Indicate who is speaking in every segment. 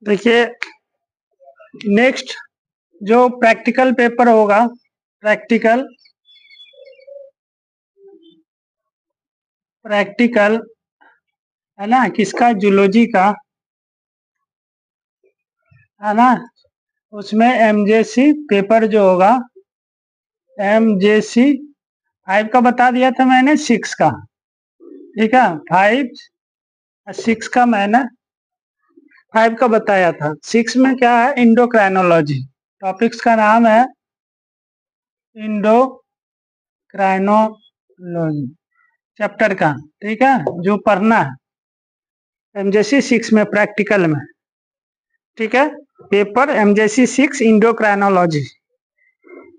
Speaker 1: देखिए, नेक्स्ट जो practical paper होगा, प्रैक्टिकल है ना, किसका, जूलॉजी का, है ना। उसमें एमजेसी पेपर जो होगा, एमजेसी 5 का बता दिया था मैंने, 6 का, ठीक है। 5 6 का मैंने 5 का बताया था। 6 में क्या है, इंडोक्राइनोलॉजी, टॉपिक्स का नाम है इंडोक्राइनोलॉजी चैप्टर का, ठीक है, जो पढ़ना है एमजेसी 6 में प्रैक्टिकल में, ठीक है। Paper MJC 6 endocrinology.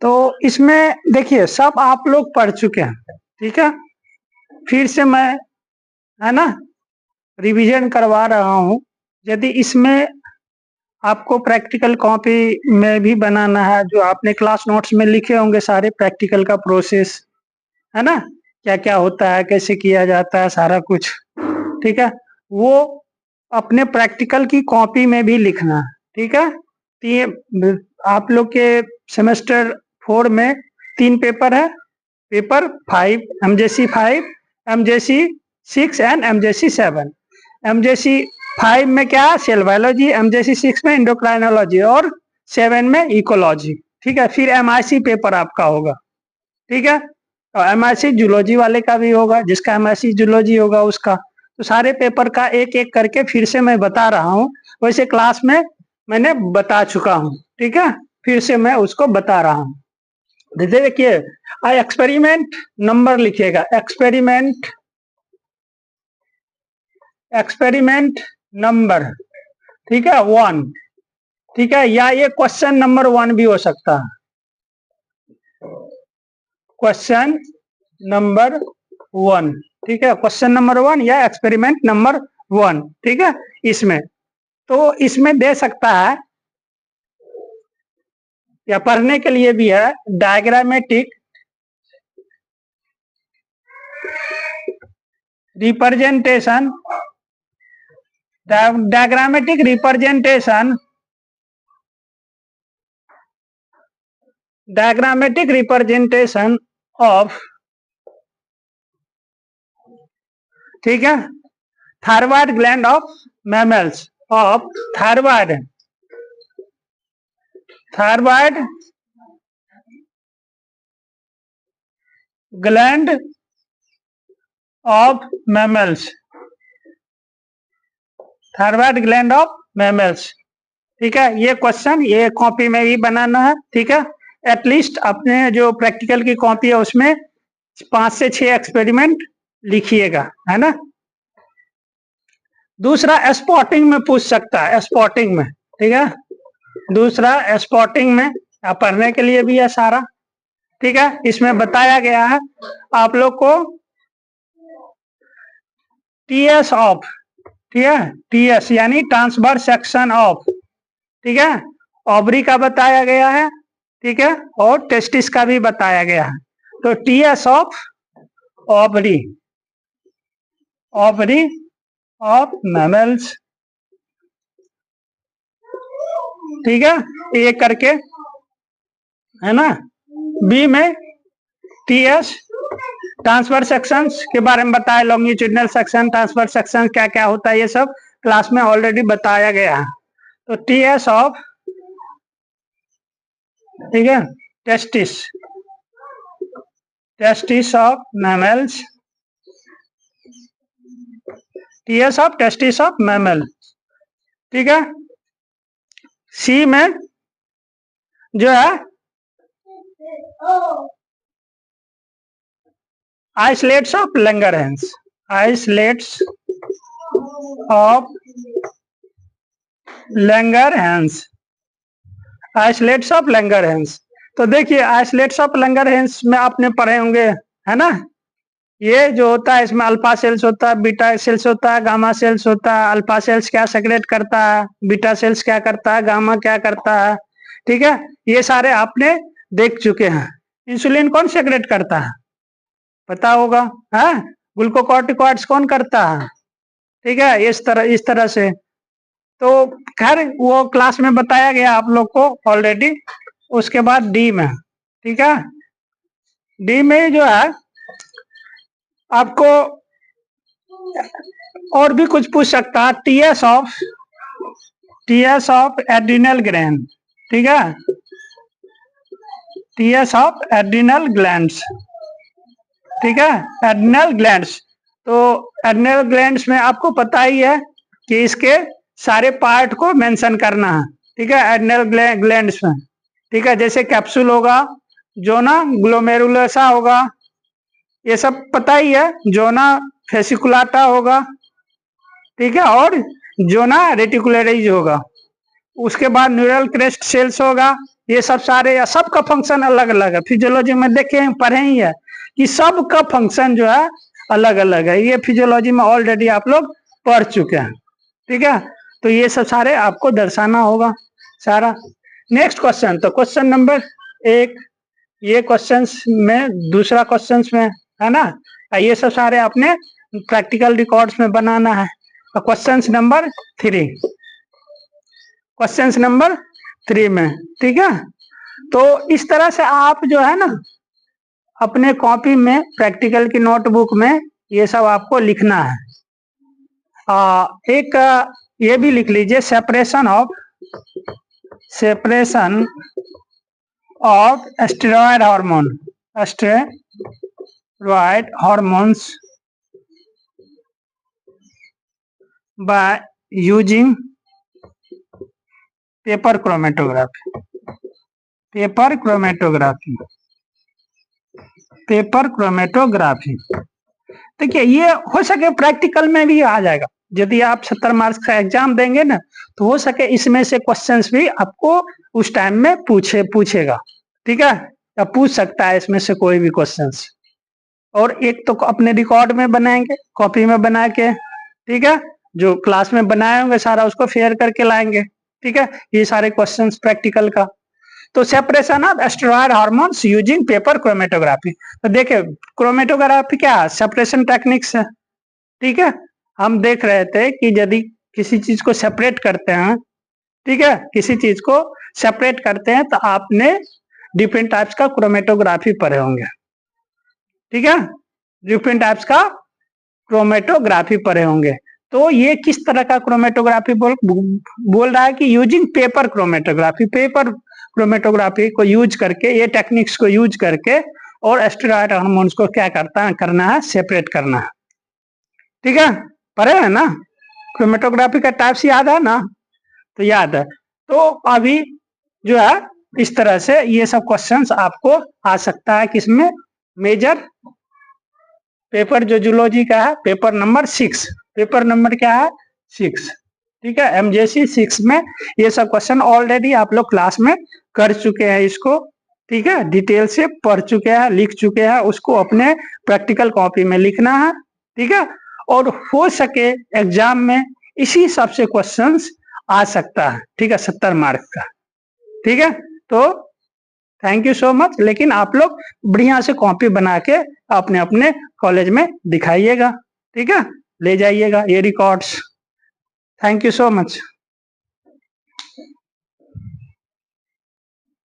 Speaker 1: तो इसमें देखिए सब आप लोग पढ़ चुके हैं, ठीक है। फिर से मैं, है ना, रिवीजन करवा रहा हूँ। यदि इसमें आपको प्रैक्टिकल कॉपी में भी बनाना है, जो आपने क्लास नोट्स में लिखे होंगे सारे प्रैक्टिकल का प्रोसेस, है ना, क्या क्या होता है, कैसे किया जाता है, सारा कुछ, ठीक है, वो अपने प्रैक्टिकल की कॉपी में भी लिखना, ठीक है। आप लोग के सेमेस्टर 4 में 3 पेपर है, paper 5 MJC 5, MJC 6 and MJC 7। MJC 5 में क्या है, सेल बायोलॉजी, एमजेसी 6 में इंडोक्राइनोलॉजी और 7 में इकोलॉजी, ठीक है। फिर एमआईसी पेपर आपका होगा, ठीक है, और एमआईसी जूलॉजी वाले का भी होगा, जिसका एमआईसी जूलॉजी होगा उसका। तो सारे पेपर का एक एक करके फिर से मैं बता रहा हूँ, वैसे क्लास में मैंने बता चुका हूँ, ठीक है। फिर से मैं उसको बता रहा हूँ। देखिए, एक्सपेरिमेंट नंबर लिखिएगा, एक्सपेरिमेंट नंबर, ठीक है, 1, ठीक है, या ये क्वेश्चन नंबर 1 भी हो सकता है, क्वेश्चन नंबर 1, ठीक है, क्वेश्चन नंबर 1 या एक्सपेरिमेंट नंबर 1, ठीक है। इसमें तो इसमें दे सकता है या पढ़ने के लिए भी है, diagrammatic representation, diagrammatic representation of, ठीक है, thyroid gland of mammals, of thyroid gland of mammals, thyroid gland of mammals, ठीक है। ये क्वेश्चन ये कॉपी में भी बनाना है, ठीक है। एटलीस्ट अपने जो प्रैक्टिकल की कॉपी है उसमें 5 से 6 एक्सपेरिमेंट लिखिएगा, है ना। दूसरा स्पॉटिंग में पूछ सकता है, स्पॉटिंग में, ठीक है। दूसरा स्पॉटिंग में पढ़ने के लिए भी है सारा, ठीक है। इसमें बताया गया है आप लोग को टीएस ऑफ, ठीक है, टीएस यानी ट्रांसवर्स सेक्शन ऑफ, ठीक है, ओवरी का बताया गया है, ठीक है, और टेस्टिस का भी बताया गया है। तो TS of ovary, ovary of mammals, ठीक है, ये करके, है ना। बी में टीएस ट्रांसफर सेक्शंस के बारे में बताया, लॉन्गिट्यूडिनल सेक्शन, ट्रांसफर सेक्शन क्या क्या होता है, ये सब क्लास में ऑलरेडी बताया गया है। तो टीएस ऑफ, ठीक है, testis of mammals, TS of testis of mammal, ठीक है। सी में जो है islets of Langerhans, islets of Langerhans, islets of Langerhans. तो देखिए आइसलेट्स ऑफ लैंगरहैंस में आपने पढ़े होंगे, है ना। ये जो होता है इसमें अल्फा सेल्स होता है, बीटा सेल्स होता है, गामा सेल्स होता है। अल्फा सेल्स क्या सेक्रेट करता है, बीटा सेल्स क्या करता है, गामा क्या करता है, ठीक है, ये सारे आपने देख चुके हैं। इंसुलिन कौन सेक्रेट करता है, पता होगा, है, ग्लूकोकॉर्टिकॉइड्स कौन करता है, ठीक है। इस तरह से तो खैर वो क्लास में बताया गया आप लोग को ऑलरेडी। उसके बाद डी में, ठीक है, डी में जो है आपको और भी कुछ पूछ सकता है, टीएस ऑफ एड्रिनल ग्लैंड, ठीक है, टीएस ऑफ एड्रिनल ग्लैंड्स, ठीक है, एड्रिनल ग्लैंड्स। तो एड्रिनल ग्लैंड्स में आपको पता ही है कि इसके सारे पार्ट को मेंशन करना है, ठीक है, एड्रिनल ग्लैंड्स में, ठीक है, जैसे कैप्सूल होगा, जोना ग्लोमेरुलोसा होगा, ये सब पता ही है, जोना फेसिकुलाटा होगा, ठीक है, और जोना रेटिकुलरिस होगा। उसके बाद न्यूरल क्रेस्ट सेल्स होगा। ये सब सारे या सबका फंक्शन अलग अलग है। फिजियोलॉजी में देखे पढ़े ही है कि सबका फंक्शन जो है अलग अलग है। ये फिजियोलॉजी में ऑलरेडी आप लोग पढ़ चुके हैं, ठीक है। तो ये सब सारे आपको दर्शाना होगा सारा। नेक्स्ट क्वेश्चन, तो क्वेश्चन नंबर 1, ये क्वेश्चंस में दूसरा क्वेश्चंस में है ना, ये सब सारे आपने प्रैक्टिकल रिकॉर्ड्स में बनाना है। क्वेश्चंस नंबर 3, क्वेश्चंस नंबर 3 में, ठीक है। तो इस तरह से आप जो है ना अपने कॉपी में प्रैक्टिकल की नोटबुक में ये सब आपको लिखना है। एक ये भी लिख लीजिए, separation of steroid hormones by using paper chromatography. देखिए ये हो सके प्रैक्टिकल में भी आ जाएगा। यदि आप 70 मार्क्स का एग्जाम देंगे ना, तो हो सके इसमें से क्वेश्चंस भी आपको उस टाइम में पूछेगा, ठीक है, या पूछ सकता है इसमें से कोई भी क्वेश्चंस। और एक तो अपने रिकॉर्ड में बनाएंगे, कॉपी में बना के, ठीक है, जो क्लास में बनाए होंगे सारा उसको फेयर करके लाएंगे, ठीक है, ये सारे क्वेश्चंस प्रैक्टिकल का। तो separation of steroid hormones using paper chromatography. तो देखिए क्रोमेटोग्राफी क्या है, सेपरेशन टेक्निक्स है, ठीक है। हम देख रहे थे कि यदि किसी चीज को सेपरेट करते हैं, ठीक है, किसी चीज को सेपरेट करते हैं तो आपने डिफरेंट टाइप्स का क्रोमेटोग्राफी पढ़े होंगे, ठीक है, डिफरेंट टाइप्स का क्रोमेटोग्राफी पढ़े होंगे। तो ये किस तरह का क्रोमेटोग्राफी बोल रहा है कि यूजिंग पेपर क्रोमेटोग्राफी को यूज करके, ये टेक्निक्स को यूज करके और स्टेरॉयड हार्मोन्स को क्या करना है, सेपरेट करना है, ठीक है, पढ़े है ना। क्रोमेटोग्राफी का टाइप्स याद है ना, तो याद है। तो अभी जो है इस तरह से ये सब क्वेश्चंस आपको आ सकता है किसमें, मेजर पेपर जो जूलॉजी का है, पेपर नंबर 6, पेपर नंबर क्या है 6, ठीक है, MJC 6 में ये सब क्वेश्चन ऑलरेडी आप लोग क्लास में कर चुके हैं इसको, ठीक है, डिटेल से पढ़ चुके हैं, लिख चुके हैं, उसको अपने प्रैक्टिकल कॉपी में लिखना है, ठीक है। और हो सके एग्जाम में इसी हिसाब से क्वेश्चंस आ सकता है, ठीक है, 70 मार्क्स का, ठीक है। तो थैंक यू सो मच। लेकिन आप लोग बढ़िया से कॉपी बना के अपने अपने कॉलेज में दिखाइएगा, ठीक है, ले जाइएगा ये records. Thank you so much.